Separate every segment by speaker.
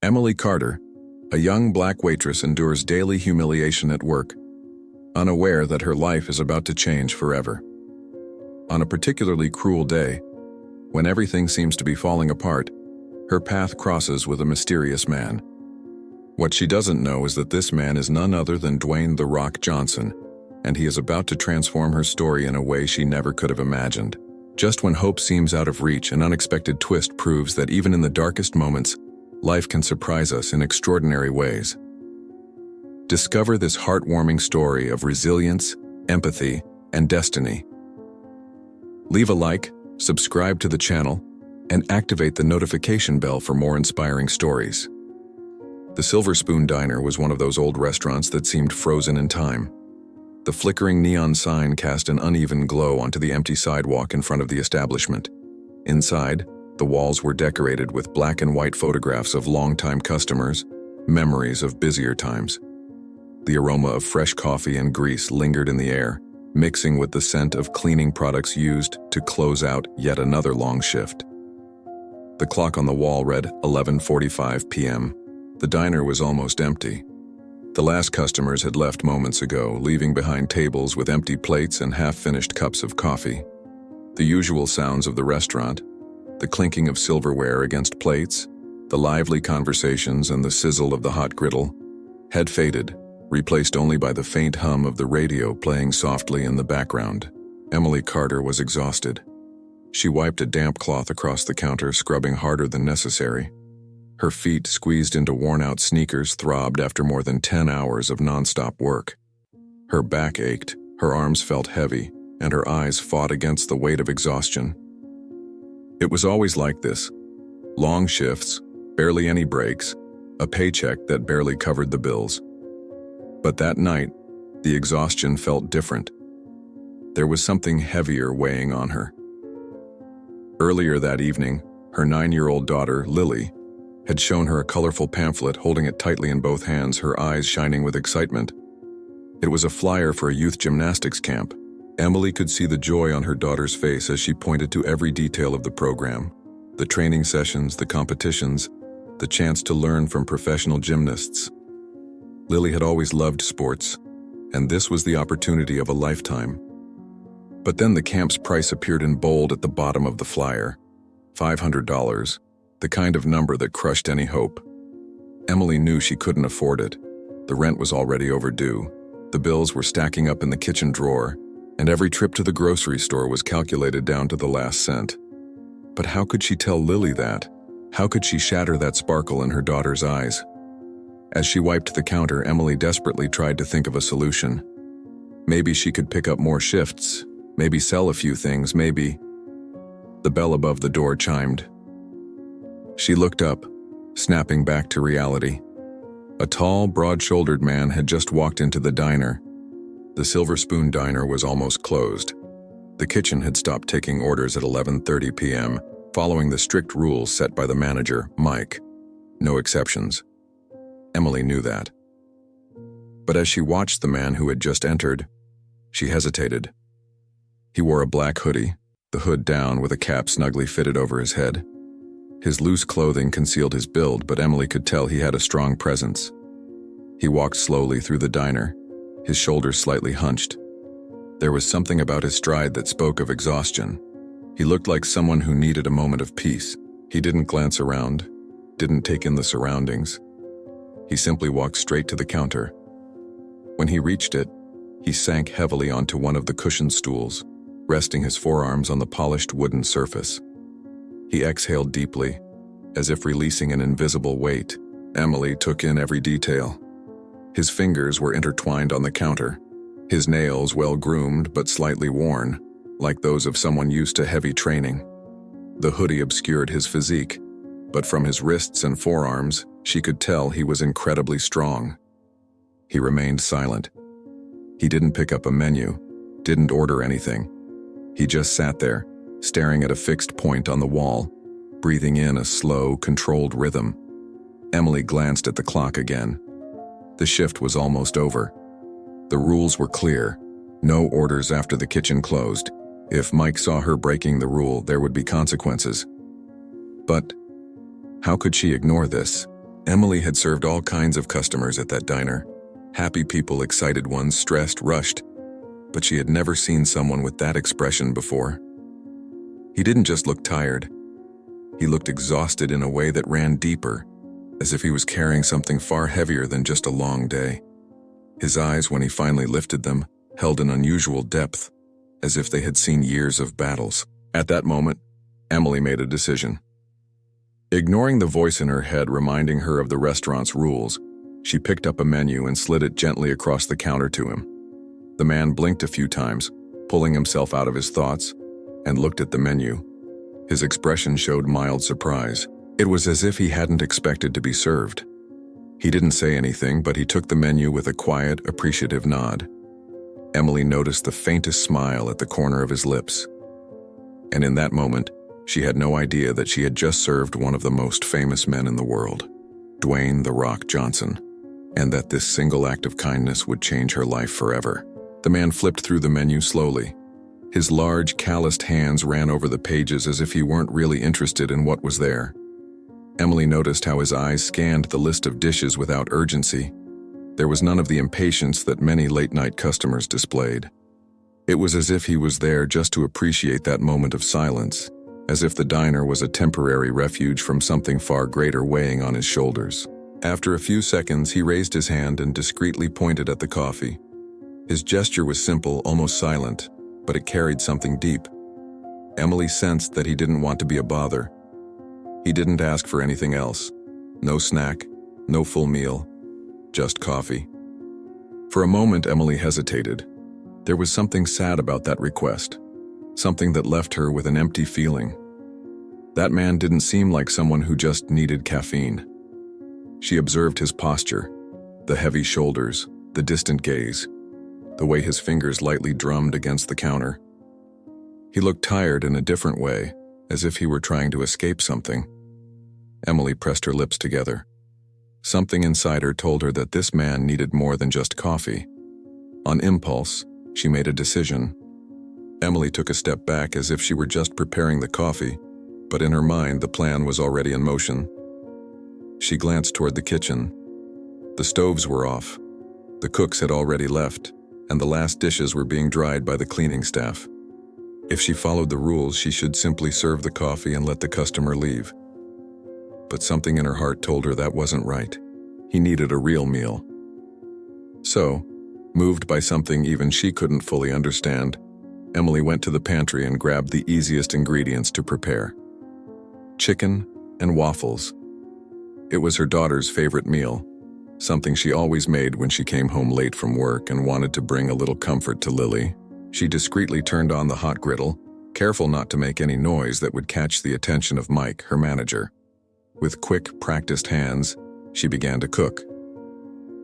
Speaker 1: Emily Carter, a young black waitress, endures daily humiliation at work, unaware that her life is about to change forever. On a particularly cruel day, when everything seems to be falling apart, her path crosses with a mysterious man. What she doesn't know is that this man is none other than Dwayne "The Rock" Johnson, and he is about to transform her story in a way she never could have imagined. Just when hope seems out of reach, an unexpected twist proves that even in the darkest moments, life can surprise us in extraordinary ways. Discover this heartwarming story of resilience, empathy, and destiny. Leave a like, subscribe to the channel, and activate the notification bell for more inspiring stories. The Silver Spoon Diner was one of those old restaurants that seemed frozen in time. The flickering neon sign cast an uneven glow onto the empty sidewalk in front of the establishment. Inside, the walls were decorated with black and white photographs of longtime customers, memories of busier times. The aroma of fresh coffee and grease lingered in the air, mixing with the scent of cleaning products used to close out yet another long shift. The clock on the wall read 11:45 p.m. The diner was almost empty. The last customers had left moments ago, leaving behind tables with empty plates and half-finished cups of coffee. The usual sounds of the restaurant, the clinking of silverware against plates, the lively conversations and the sizzle of the hot griddle, had faded, replaced only by the faint hum of the radio playing softly in the background. Emily Carter was exhausted. She wiped a damp cloth across the counter, scrubbing harder than necessary. Her feet, squeezed into worn-out sneakers, throbbed after more than 10 hours of non-stop work. Her back ached, her arms felt heavy, and her eyes fought against the weight of exhaustion. It was always like this. Long shifts, barely any breaks, a paycheck that barely covered the bills. But that night, the exhaustion felt different. There was something heavier weighing on her. Earlier that evening, her 9-year-old daughter, Lily, had shown her a colorful pamphlet, holding it tightly in both hands, her eyes shining with excitement. It was a flyer for a youth gymnastics camp. Emily could see the joy on her daughter's face as she pointed to every detail of the program: the training sessions, the competitions, the chance to learn from professional gymnasts. Lily had always loved sports, and this was the opportunity of a lifetime. But then the camp's price appeared in bold at the bottom of the flyer: $500. The kind of number that crushed any hope. Emily knew she couldn't afford it. The rent was already overdue. The bills were stacking up in the kitchen drawer, and every trip to the grocery store was calculated down to the last cent. But how could she tell Lily that? How could she shatter that sparkle in her daughter's eyes? As she wiped the counter, Emily desperately tried to think of a solution. Maybe she could pick up more shifts, maybe sell a few things, maybe... The bell above the door chimed. She looked up, snapping back to reality. A tall, broad-shouldered man had just walked into the diner. The Silver Spoon Diner was almost closed. The kitchen had stopped taking orders at 11:30 p.m., following the strict rules set by the manager, Mike. No exceptions. Emily knew that. But as she watched the man who had just entered, she hesitated. He wore a black hoodie, the hood down with a cap snugly fitted over his head. His loose clothing concealed his build, but Emily could tell he had a strong presence. He walked slowly through the diner, his shoulders slightly hunched. There was something about his stride that spoke of exhaustion. He looked like someone who needed a moment of peace. He didn't glance around, didn't take in the surroundings. He simply walked straight to the counter. When he reached it, he sank heavily onto one of the cushioned stools, resting his forearms on the polished wooden surface. He exhaled deeply, as if releasing an invisible weight. Emily took in every detail. His fingers were intertwined on the counter, his nails well-groomed but slightly worn, like those of someone used to heavy training. The hoodie obscured his physique, but from his wrists and forearms, she could tell he was incredibly strong. He remained silent. He didn't pick up a menu, didn't order anything. He just sat there, staring at a fixed point on the wall, breathing in a slow, controlled rhythm. Emily glanced at the clock again. The shift was almost over. The rules were clear: no orders after the kitchen closed. If Mike saw her breaking the rule, there would be consequences. But how could she ignore this? Emily had served all kinds of customers at that diner. Happy people, excited ones, stressed, rushed. But she had never seen someone with that expression before. He didn't just look tired. He looked exhausted in a way that ran deeper, as if he was carrying something far heavier than just a long day. His eyes, when he finally lifted them, held an unusual depth, as if they had seen years of battles. At that moment, Emily made a decision. Ignoring the voice in her head reminding her of the restaurant's rules, she picked up a menu and slid it gently across the counter to him. The man blinked a few times, pulling himself out of his thoughts, and looked at the menu. His expression showed mild surprise. It was as if he hadn't expected to be served. He didn't say anything, but he took the menu with a quiet, appreciative nod. Emily noticed the faintest smile at the corner of his lips. And in that moment, she had no idea that she had just served one of the most famous men in the world, Dwayne "The Rock" Johnson, and that this single act of kindness would change her life forever. The man flipped through the menu slowly. His large, calloused hands ran over the pages as if he weren't really interested in what was there. Emily noticed how his eyes scanned the list of dishes without urgency. There was none of the impatience that many late-night customers displayed. It was as if he was there just to appreciate that moment of silence, as if the diner was a temporary refuge from something far greater weighing on his shoulders. After a few seconds, he raised his hand and discreetly pointed at the coffee. His gesture was simple, almost silent, but it carried something deep. Emily sensed that he didn't want to be a bother. He didn't ask for anything else. No snack, no full meal, just coffee. For a moment, Emily hesitated. There was something sad about that request, something that left her with an empty feeling. That man didn't seem like someone who just needed caffeine. She observed his posture, the heavy shoulders, the distant gaze, the way his fingers lightly drummed against the counter. He looked tired in a different way, as if he were trying to escape something. Emily pressed her lips together. Something inside her told her that this man needed more than just coffee. On impulse, she made a decision. Emily took a step back as if she were just preparing the coffee, but in her mind the plan was already in motion. She glanced toward the kitchen. The stoves were off. The cooks had already left, and the last dishes were being dried by the cleaning staff. If she followed the rules, she should simply serve the coffee and let the customer leave. But something in her heart told her that wasn't right. He needed a real meal. So, moved by something even she couldn't fully understand, Emily went to the pantry and grabbed the easiest ingredients to prepare: chicken and waffles. It was her daughter's favorite meal, something she always made when she came home late from work and wanted to bring a little comfort to Lily. She discreetly turned on the hot griddle, careful not to make any noise that would catch the attention of Mike, her manager. With quick, practiced hands, she began to cook.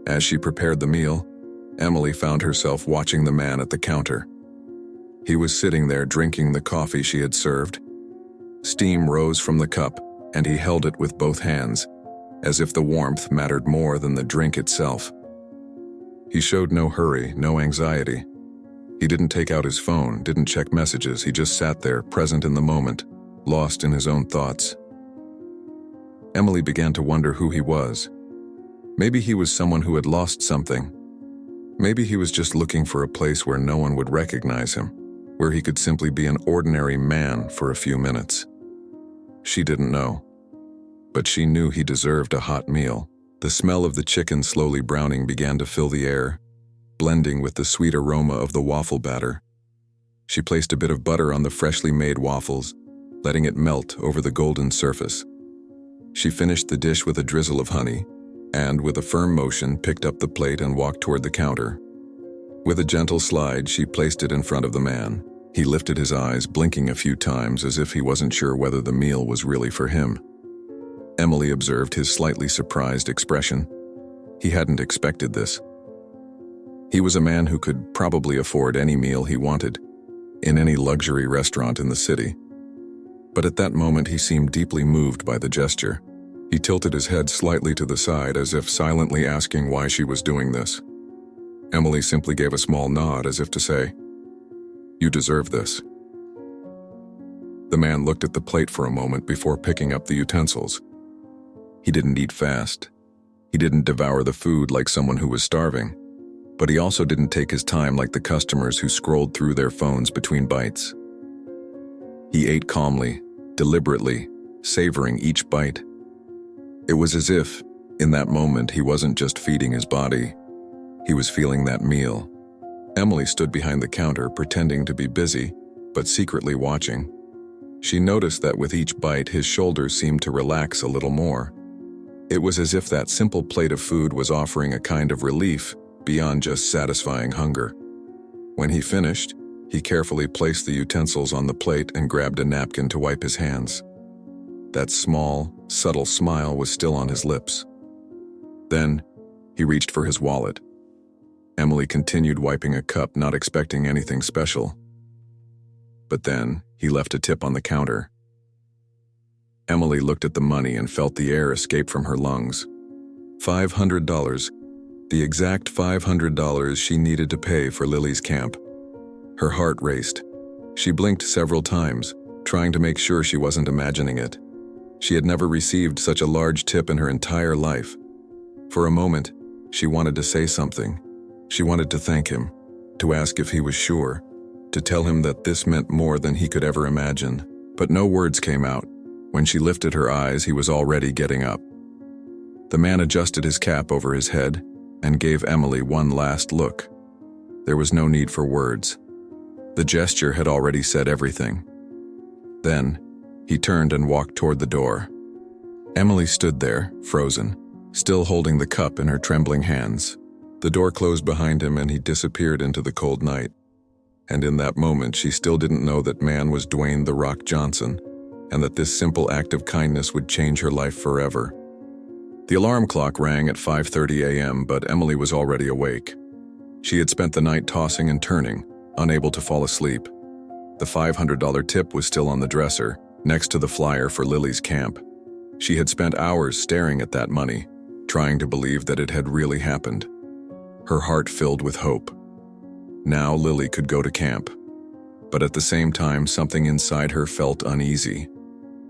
Speaker 1: As she prepared the meal, Emily found herself watching the man at the counter. He was sitting there drinking the coffee she had served. Steam rose from the cup, and he held it with both hands, as if the warmth mattered more than the drink itself. He showed no hurry, no anxiety. He didn't take out his phone, didn't check messages. He just sat there, present in the moment, lost in his own thoughts. Emily began to wonder who he was. Maybe he was someone who had lost something. Maybe he was just looking for a place where no one would recognize him, where he could simply be an ordinary man for a few minutes. She didn't know. But she knew he deserved a hot meal. The smell of the chicken slowly browning began to fill the air, blending with the sweet aroma of the waffle batter. She placed a bit of butter on the freshly made waffles, letting it melt over the golden surface. She finished the dish with a drizzle of honey, and with a firm motion picked up the plate and walked toward the counter. With a gentle slide, she placed it in front of the man. He lifted his eyes, blinking a few times as if he wasn't sure whether the meal was really for him. Emily observed his slightly surprised expression. He hadn't expected this. He was a man who could probably afford any meal he wanted, in any luxury restaurant in the city. But at that moment he seemed deeply moved by the gesture. He tilted his head slightly to the side as if silently asking why she was doing this. Emily simply gave a small nod as if to say, "You deserve this." The man looked at the plate for a moment before picking up the utensils. He didn't eat fast. He didn't devour the food like someone who was starving, but he also didn't take his time like the customers who scrolled through their phones between bites. He ate calmly, deliberately, savoring each bite. It was as if, in that moment, he wasn't just feeding his body, he was feeling that meal. Emily stood behind the counter, pretending to be busy, but secretly watching. She noticed that with each bite, his shoulders seemed to relax a little more. It was as if that simple plate of food was offering a kind of relief beyond just satisfying hunger. When he finished, he carefully placed the utensils on the plate and grabbed a napkin to wipe his hands. That small, subtle smile was still on his lips. Then, he reached for his wallet. Emily continued wiping a cup, not expecting anything special. But then, he left a tip on the counter. Emily looked at the money and felt the air escape from her lungs. $500, the exact $500 she needed to pay for Lily's camp. Her heart raced. She blinked several times, trying to make sure she wasn't imagining it. She had never received such a large tip in her entire life. For a moment, she wanted to say something. She wanted to thank him, to ask if he was sure, to tell him that this meant more than he could ever imagine. But no words came out. When she lifted her eyes, he was already getting up. The man adjusted his cap over his head and gave Emily one last look. There was no need for words. The gesture had already said everything. Then, he turned and walked toward the door. Emily stood there, frozen, still holding the cup in her trembling hands. The door closed behind him and he disappeared into the cold night. And in that moment, she still didn't know that man was Dwayne "The Rock" Johnson, and that this simple act of kindness would change her life forever. The alarm clock rang at 5:30 a.m., but Emily was already awake. She had spent the night tossing and turning, unable to fall asleep. The $500 tip was still on the dresser, next to the flyer for Lily's camp. She had spent hours staring at that money, trying to believe that it had really happened. Her heart filled with hope. Now Lily could go to camp. But at the same time, something inside her felt uneasy.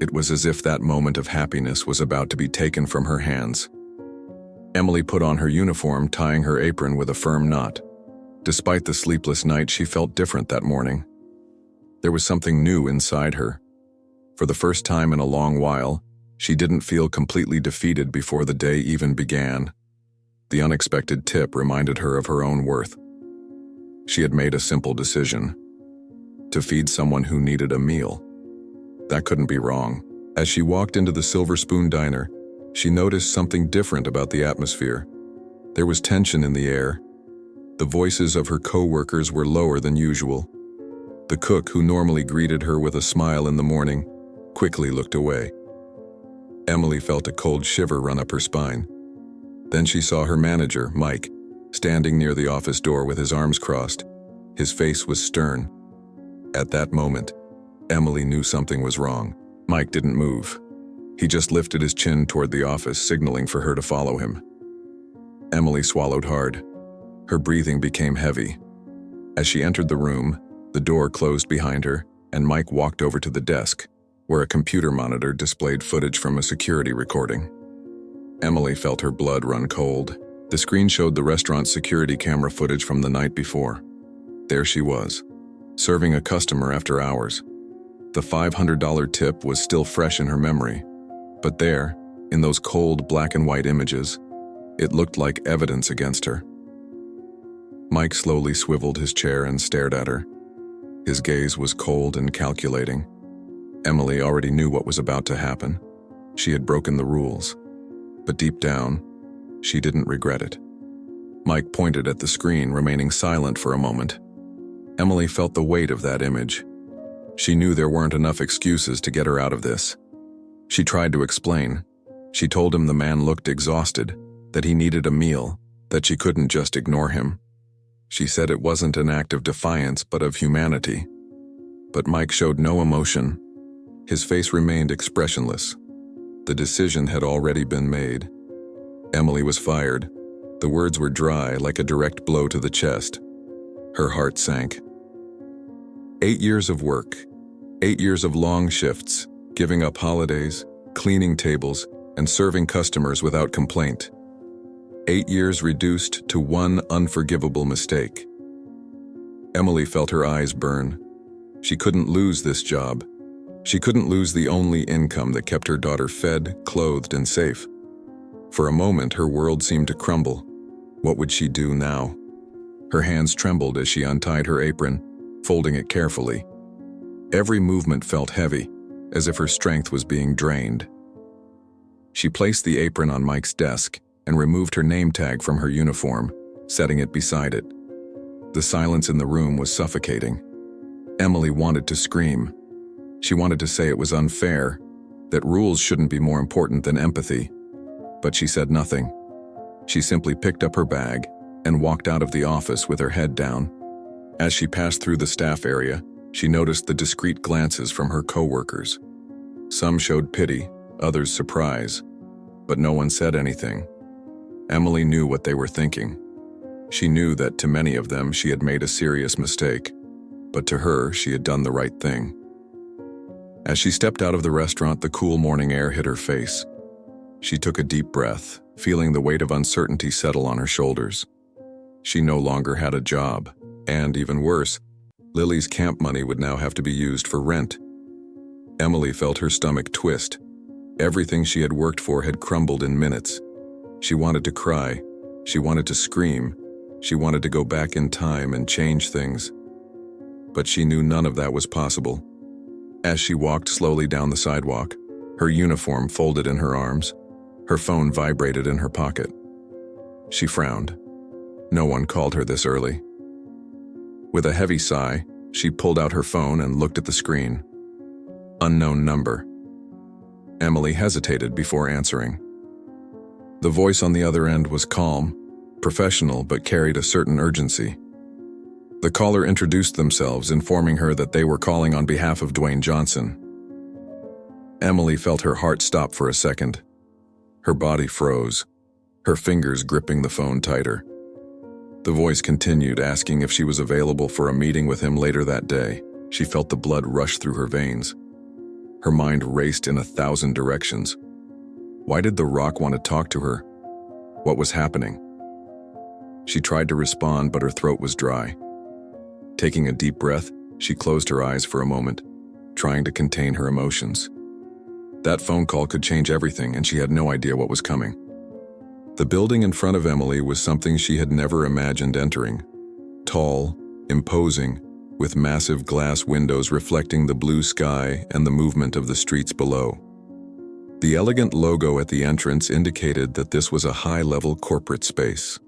Speaker 1: It was as if that moment of happiness was about to be taken from her hands. Emily put on her uniform, tying her apron with a firm knot. Despite the sleepless night, she felt different that morning. There was something new inside her. For the first time in a long while, she didn't feel completely defeated before the day even began. The unexpected tip reminded her of her own worth. She had made a simple decision: to feed someone who needed a meal. That couldn't be wrong. As she walked into the Silver Spoon Diner, she noticed something different about the atmosphere. There was tension in the air. The voices of her co-workers were lower than usual. The cook, who normally greeted her with a smile in the morning, quickly looked away. Emily felt a cold shiver run up her spine. Then she saw her manager, Mike, standing near the office door with his arms crossed. His face was stern. At that moment, Emily knew something was wrong. Mike didn't move. He just lifted his chin toward the office, signaling for her to follow him. Emily swallowed hard. Her breathing became heavy. As she entered the room, the door closed behind her, and Mike walked over to the desk, where a computer monitor displayed footage from a security recording. Emily felt her blood run cold. The screen showed the restaurant's security camera footage from the night before. There she was, serving a customer after hours. The $500 tip was still fresh in her memory, but there, in those cold black and white images, it looked like evidence against her. Mike slowly swiveled his chair and stared at her. His gaze was cold and calculating. Emily already knew what was about to happen. She had broken the rules, but deep down, she didn't regret it. Mike pointed at the screen, remaining silent for a moment. Emily felt the weight of that image. She knew there weren't enough excuses to get her out of this. She tried to explain. She told him the man looked exhausted, that he needed a meal, that she couldn't just ignore him. She said it wasn't an act of defiance, but of humanity. But Mike showed no emotion. His face remained expressionless. The decision had already been made. Emily was fired. The words were dry, like a direct blow to the chest. Her heart sank. 8 years of work, 8 years of long shifts, giving up holidays, cleaning tables, and serving customers without complaint. 8 years reduced to one unforgivable mistake. Emily felt her eyes burn. She couldn't lose this job. She couldn't lose the only income that kept her daughter fed, clothed, and safe. For a moment, her world seemed to crumble. What would she do now? Her hands trembled as she untied her apron, folding it carefully. Every movement felt heavy, as if her strength was being drained. She placed the apron on Mike's desk and removed her name tag from her uniform, setting it beside it. The silence in the room was suffocating. Emily wanted to scream. She wanted to say it was unfair, that rules shouldn't be more important than empathy. But she said nothing. She simply picked up her bag and walked out of the office with her head down. As she passed through the staff area, she noticed the discreet glances from her coworkers. Some showed pity, others surprise, but no one said anything. Emily knew what they were thinking. She knew that to many of them she had made a serious mistake, but to her she had done the right thing. As she stepped out of the restaurant, the cool morning air hit her face. She took a deep breath, feeling the weight of uncertainty settle on her shoulders. She no longer had a job, and even worse, Lily's camp money would now have to be used for rent. Emily felt her stomach twist. Everything she had worked for had crumbled in minutes. She wanted to cry. She wanted to scream. She wanted to go back in time and change things. But she knew none of that was possible. As she walked slowly down the sidewalk, her uniform folded in her arms, her phone vibrated in her pocket. She frowned. No one called her this early. With a heavy sigh, she pulled out her phone and looked at the screen. Unknown number. Emily hesitated before answering. The voice on the other end was calm, professional, but carried a certain urgency. The caller introduced themselves, informing her that they were calling on behalf of Dwayne Johnson. Emily felt her heart stop for a second. Her body froze, her fingers gripping the phone tighter. The voice continued, asking if she was available for a meeting with him later that day. She felt the blood rush through her veins. Her mind raced in 1,000 directions. Why did therock want to talk to her? What was happening? She tried to respond, but her throat was dry. Taking a deep breath, she closed her eyes for a moment, trying to contain her emotions. That phone call could change everything, and she had no idea what was coming. The building in front of Emily was something she had never imagined entering. Tall, imposing, with massive glass windows reflecting the blue sky and the movement of the streets below. The elegant logo at the entrance indicated that this was a high-level corporate space,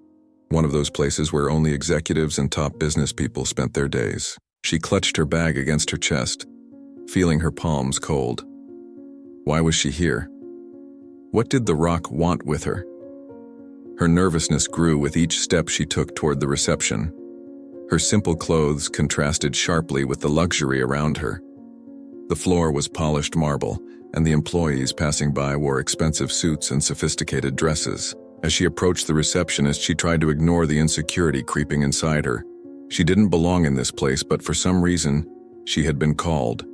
Speaker 1: one of those places where only executives and top business people spent their days. She clutched her bag against her chest, feeling her palms cold. Why was she here? What did therock want with her? Her nervousness grew with each step she took toward the reception. Her simple clothes contrasted sharply with the luxury around her. The floor was polished marble, and the employees passing by wore expensive suits and sophisticated dresses. As she approached the receptionist, she tried to ignore the insecurity creeping inside her. She didn't belong in this place, but for some reason, she had been called.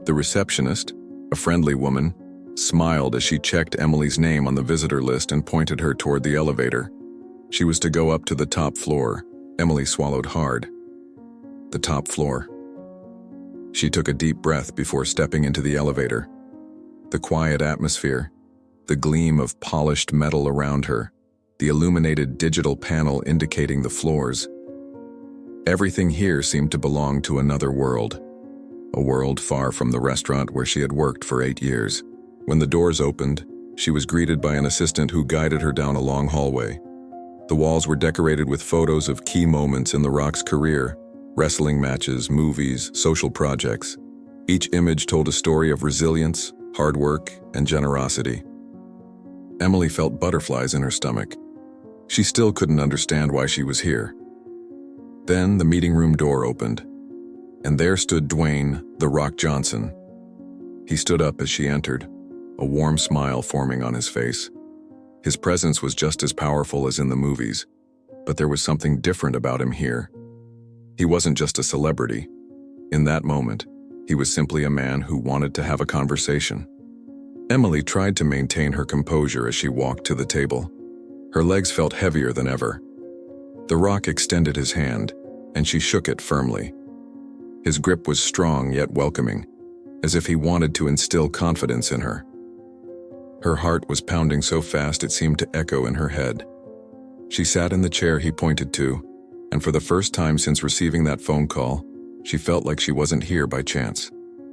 Speaker 1: The receptionist, a friendly woman, smiled as she checked Emily's name on the visitor list and pointed her toward the elevator. She was to go up to the top floor. Emily swallowed hard. The top floor. She took a deep breath before stepping into the elevator. The quiet atmosphere, the gleam of polished metal around her, the illuminated digital panel indicating the floors. Everything here seemed to belong to another world, a world far from the restaurant where she had worked for 8 years. When the doors opened, she was greeted by an assistant who guided her down a long hallway. The walls were decorated with photos of key moments in therock's career: wrestling matches, movies, social projects. Each image told a story of resilience, hard work, and generosity. Emily felt butterflies in her stomach. She still couldn't understand why she was here. Then the meeting room door opened, and there stood Dwayne "therock" Johnson. He stood up as she entered, a warm smile forming on his face. His presence was just as powerful as in the movies, but there was something different about him here. He wasn't just a celebrity. In that moment, he was simply a man who wanted to have a conversation. Emily tried to maintain her composure as she walked to the table. Her legs felt heavier than ever. The rock extended his hand, and she shook it firmly. His grip was strong yet welcoming, as if he wanted to instill confidence in her. Her heart was pounding so fast it seemed to echo in her head. She sat in the chair he pointed to, and for the first time since receiving that phone call, she felt like she wasn't here by chance.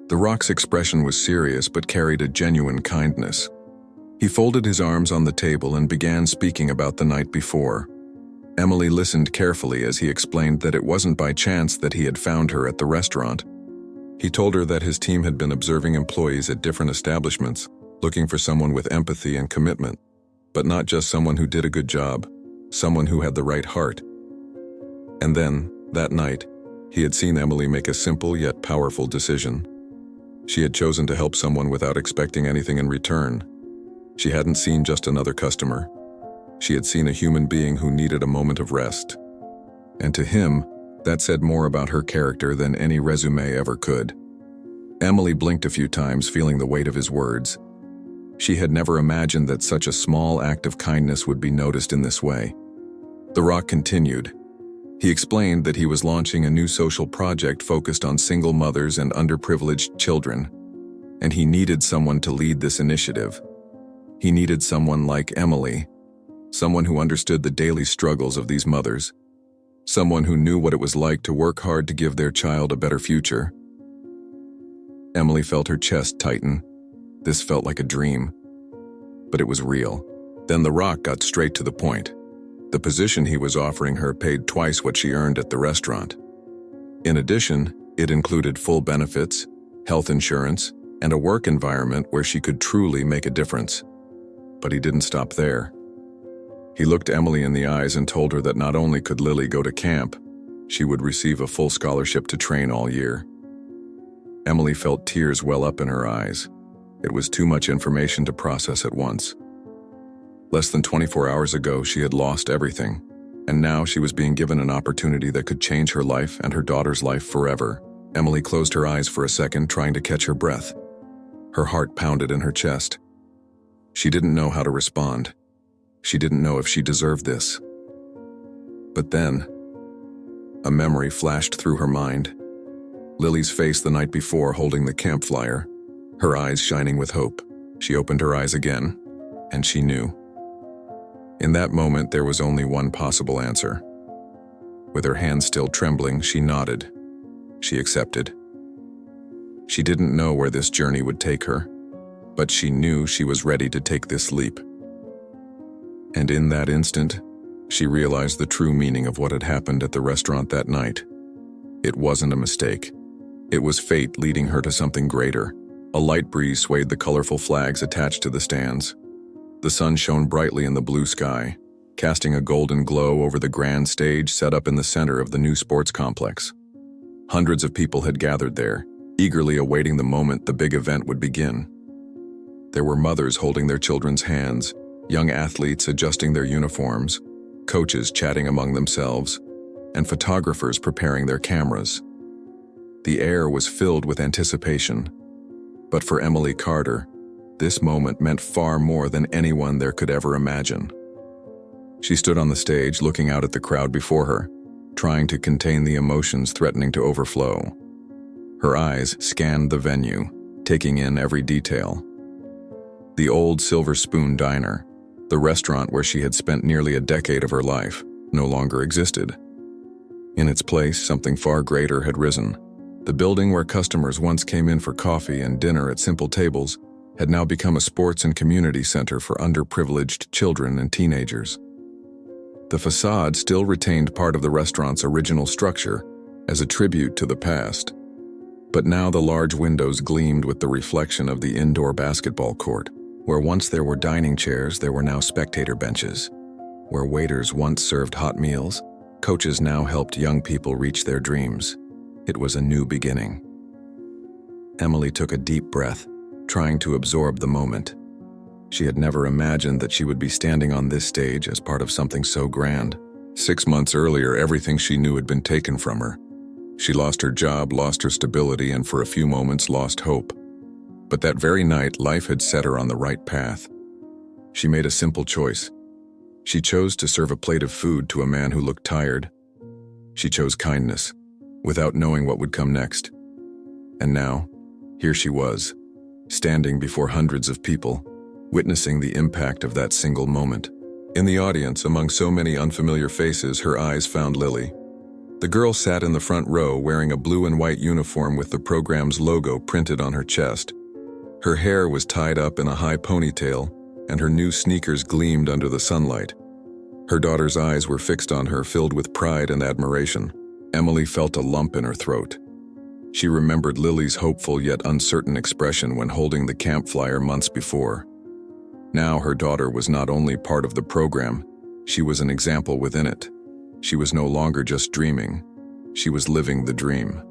Speaker 1: The rock's expression was serious but carried a genuine kindness. He folded his arms on the table and began speaking about the night before. Emily listened carefully as he explained that it wasn't by chance that he had found her at the restaurant. He told her that his team had been observing employees at different establishments, looking for someone with empathy and commitment, but not just someone who did a good job, someone who had the right heart. And then, that night, he had seen Emily make a simple yet powerful decision. She had chosen to help someone without expecting anything in return. She hadn't seen just another customer. She had seen a human being who needed a moment of rest. And to him, that said more about her character than any resume ever could. Emily blinked a few times, feeling the weight of his words. She had never imagined that such a small act of kindness would be noticed in this way. The Rock continued. He explained that he was launching a new social project focused on single mothers and underprivileged children, and he needed someone to lead this initiative. He needed someone like Emily, someone who understood the daily struggles of these mothers, someone who knew what it was like to work hard to give their child a better future. Emily felt her chest tighten. This felt like a dream, but it was real. Then The Rock got straight to the point. The position he was offering her paid twice what she earned at the restaurant. In addition, it included full benefits, health insurance, and a work environment where she could truly make a difference. But he didn't stop there. He looked Emily in the eyes and told her that not only could Lily go to camp, she would receive a full scholarship to train all year. Emily felt tears well up in her eyes. It was too much information to process at once. Less than 24 hours ago, she had lost everything, and now she was being given an opportunity that could change her life and her daughter's life forever. Emily closed her eyes for a second, trying to catch her breath. Her heart pounded in her chest. She didn't know how to respond. She didn't know if she deserved this. But then, a memory flashed through her mind. Lily's face the night before holding the camp flyer, her eyes shining with hope. She opened her eyes again, and she knew. In that moment, there was only one possible answer. With her hands still trembling, she nodded. She accepted. She didn't know where this journey would take her, but she knew she was ready to take this leap. And in that instant, she realized the true meaning of what had happened at the restaurant that night. It wasn't a mistake. It was fate leading her to something greater. A light breeze swayed the colorful flags attached to the stands. The sun shone brightly in the blue sky, casting a golden glow over the grand stage set up in the center of the new sports complex. Hundreds of people had gathered there, eagerly awaiting the moment the big event would begin. There were mothers holding their children's hands, young athletes adjusting their uniforms, coaches chatting among themselves, and photographers preparing their cameras. The air was filled with anticipation. But for Emily Carter, this moment meant far more than anyone there could ever imagine. She stood on the stage looking out at the crowd before her, trying to contain the emotions threatening to overflow. Her eyes scanned the venue, taking in every detail. The old Silver Spoon Diner, the restaurant where she had spent nearly a decade of her life, no longer existed. In its place, something far greater had risen. The building where customers once came in for coffee and dinner at simple tables had now become a sports and community center for underprivileged children and teenagers. The facade still retained part of the restaurant's original structure as a tribute to the past, but now the large windows gleamed with the reflection of the indoor basketball court. Where once there were dining chairs, there were now spectator benches. Where waiters once served hot meals, coaches now helped young people reach their dreams. It was a new beginning. Emily took a deep breath, trying to absorb the moment. She had never imagined that she would be standing on this stage as part of something so grand. 6 months earlier, everything she knew had been taken from her. She lost her job, lost her stability, and for a few moments lost hope. But that very night, life had set her on the right path. She made a simple choice. She chose to serve a plate of food to a man who looked tired. She chose kindness, without knowing what would come next. And now, here she was, standing before hundreds of people, witnessing the impact of that single moment. In the audience, among so many unfamiliar faces, her eyes found Lily. The girl sat in the front row wearing a blue and white uniform with the program's logo printed on her chest. Her hair was tied up in a high ponytail, and her new sneakers gleamed under the sunlight. Her daughter's eyes were fixed on her, filled with pride and admiration. Emily felt a lump in her throat. She remembered Lily's hopeful yet uncertain expression when holding the camp flyer months before. Now her daughter was not only part of the program, she was an example within it. She was no longer just dreaming, she was living the dream.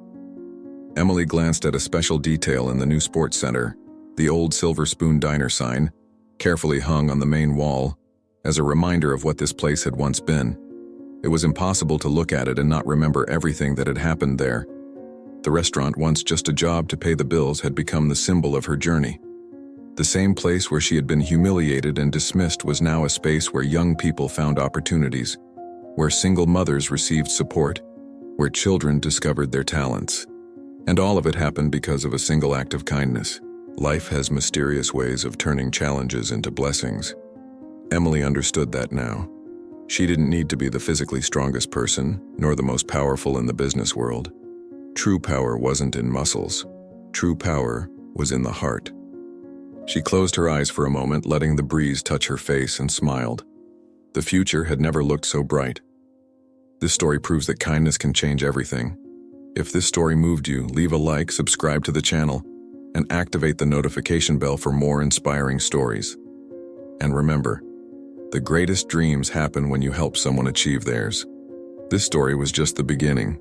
Speaker 1: Emily glanced at a special detail in the new sports center, the old Silver Spoon Diner sign, carefully hung on the main wall, as a reminder of what this place had once been. It was impossible to look at it and not remember everything that had happened there. The restaurant, once just a job to pay the bills, had become the symbol of her journey. The same place where she had been humiliated and dismissed was now a space where young people found opportunities, where single mothers received support, where children discovered their talents. And all of it happened because of a single act of kindness. Life has mysterious ways of turning challenges into blessings. Emily understood that now. She didn't need to be the physically strongest person, nor the most powerful in the business world. True power wasn't in muscles. True power was in the heart. She closed her eyes for a moment, letting the breeze touch her face, and smiled. The future had never looked so bright. This story proves that kindness can change everything. If this story moved you, leave a like, subscribe to the channel, and activate the notification bell for more inspiring stories. And remember, the greatest dreams happen when you help someone achieve theirs. This story was just the beginning.